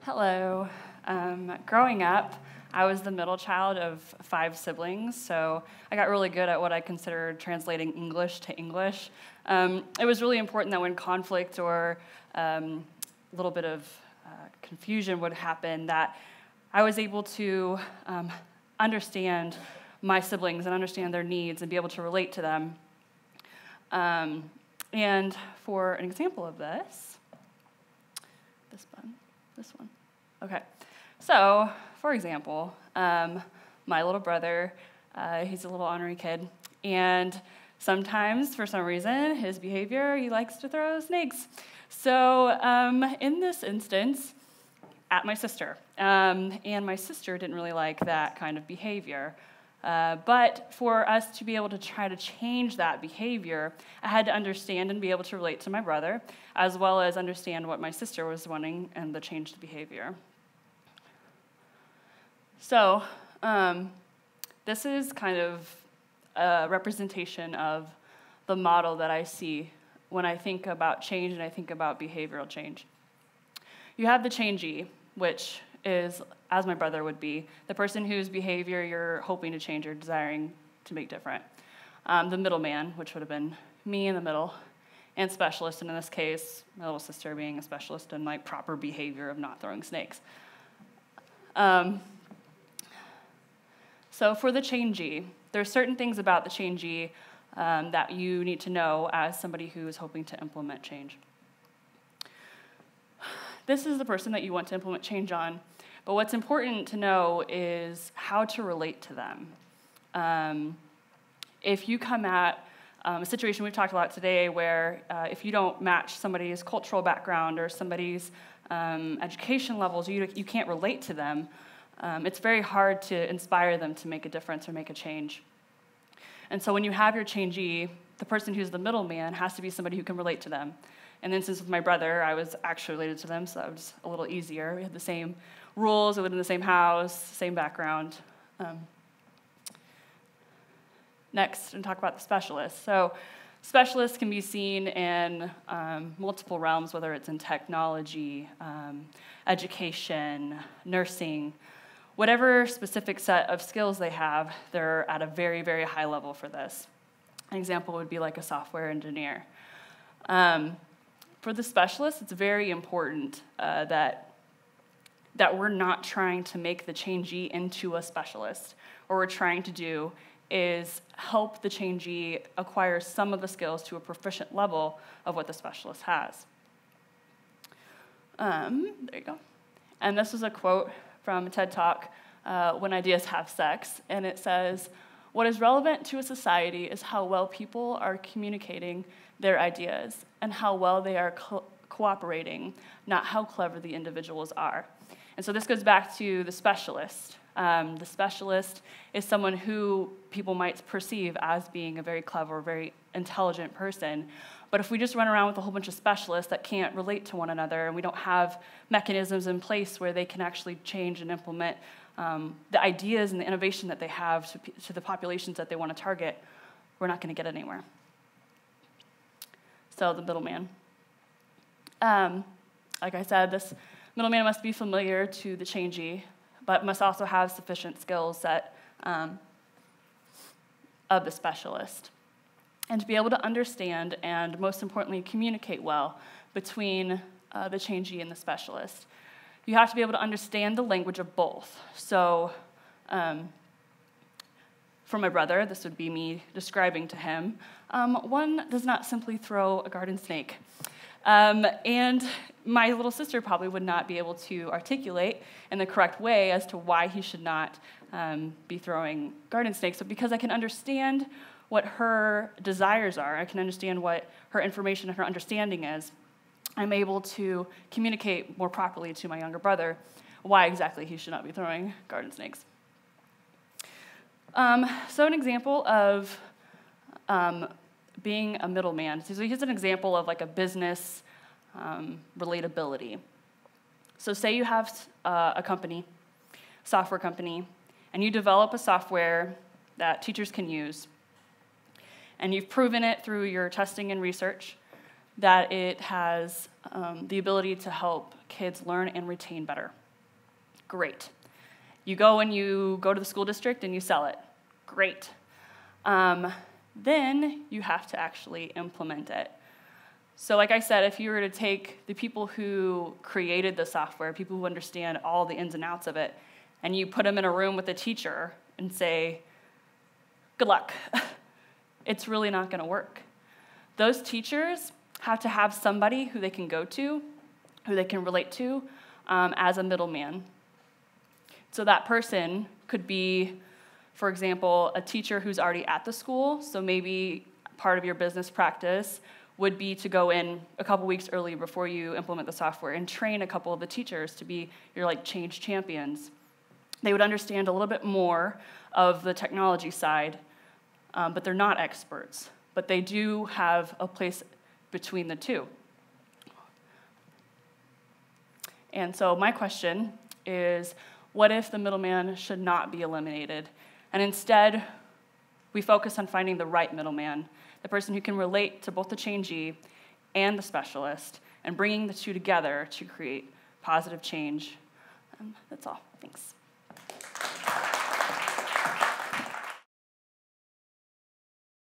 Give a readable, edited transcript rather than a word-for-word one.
Hello. Growing up, I was the middle child of 5 siblings, so I got really good at what I considered translating English to English. It was really important that when conflict or a little bit of confusion would happen, that I was able to understand my siblings and understand their needs and be able to relate to them. And for an example of this one. Okay. So, for example, my little brother, he's a little ornery kid, and sometimes, for some reason, his behavior, he likes to throw snakes. So, in this instance, at my sister, and my sister didn't really like that kind of behavior. But for us to be able to try to change that behavior, I had to understand and be able to relate to my brother, as well as understand what my sister was wanting and the changed behavior. So this is kind of a representation of the model that I see when I think about change and I think about behavioral change. You have the changee, which is, as my brother would be, the person whose behavior you're hoping to change or desiring to make different. The middleman, which would have been me in the middle, and specialist, and in this case, my little sister being a specialist in like proper behavior of not throwing snakes. So for the changee, there are certain things about the changee that you need to know as somebody who is hoping to implement change. This is the person that you want to implement change on, but what's important to know is how to relate to them. If you come at a situation we've talked about today where if you don't match somebody's cultural background or somebody's education levels, you can't relate to them, it's very hard to inspire them to make a difference or make a change. And so when you have your changee, the person who's the middleman has to be somebody who can relate to them. And then since with my brother, I was actually related to them, so that was a little easier. We had the same rules, we lived in the same house, same background. Next, and talk about the specialists. So specialists can be seen in multiple realms, whether it's in technology, education, nursing, whatever specific set of skills they have, they're at a very, very high level for this. An example would be like a software engineer. For the specialist, it's very important that we're not trying to make the changee into a specialist. What we're trying to do is help the changee acquire some of the skills to a proficient level of what the specialist has. There you go. And this is a quote from a TED Talk, When Ideas Have Sex, and it says, "What is relevant to a society is how well people are communicating their ideas and how well they are cooperating, not how clever the individuals are." And so this goes back to the specialist. The specialist is someone who people might perceive as being a very clever, very intelligent person. But if we just run around with a whole bunch of specialists that can't relate to one another, and we don't have mechanisms in place where they can actually change and implement the ideas and the innovation that they have to the populations that they want to target, we're not going to get anywhere. So the middleman. Like I said, this middleman must be familiar to the changee, but must also have sufficient skill set of the specialist. And to be able to understand and, most importantly, communicate well between the changee and the specialist. You have to be able to understand the language of both. So for my brother, this would be me describing to him, one does not simply throw a garden snake. And my little sister probably would not be able to articulate in the correct way as to why he should not be throwing garden snakes. But because I can understand what her desires are, I can understand what her information and her understanding is, I'm able to communicate more properly to my younger brother why exactly he should not be throwing garden snakes. So an example of being a middleman. So here's an example of like a business relatability. So say you have a company, software company, and you develop a software that teachers can use, and you've proven it through your testing and research that it has the ability to help kids learn and retain better. Great. You go and you go to the school district and you sell it. Great. Then you have to actually implement it. So like I said, if you were to take the people who created the software, people who understand all the ins and outs of it, and you put them in a room with a teacher and say, good luck, it's really not going to work. Those teachers have to have somebody who they can go to, who they can relate to as a middleman. So that person could be, for example, a teacher who's already at the school. So maybe part of your business practice would be to go in a couple weeks early before you implement the software and train a couple of the teachers to be your change champions. They would understand a little bit more of the technology side, but they're not experts. But they do have a place between the two. And so my question is, what if the middleman should not be eliminated? And instead, we focus on finding the right middleman, the person who can relate to both the changee and the specialist, and bringing the two together to create positive change. That's all. Thanks.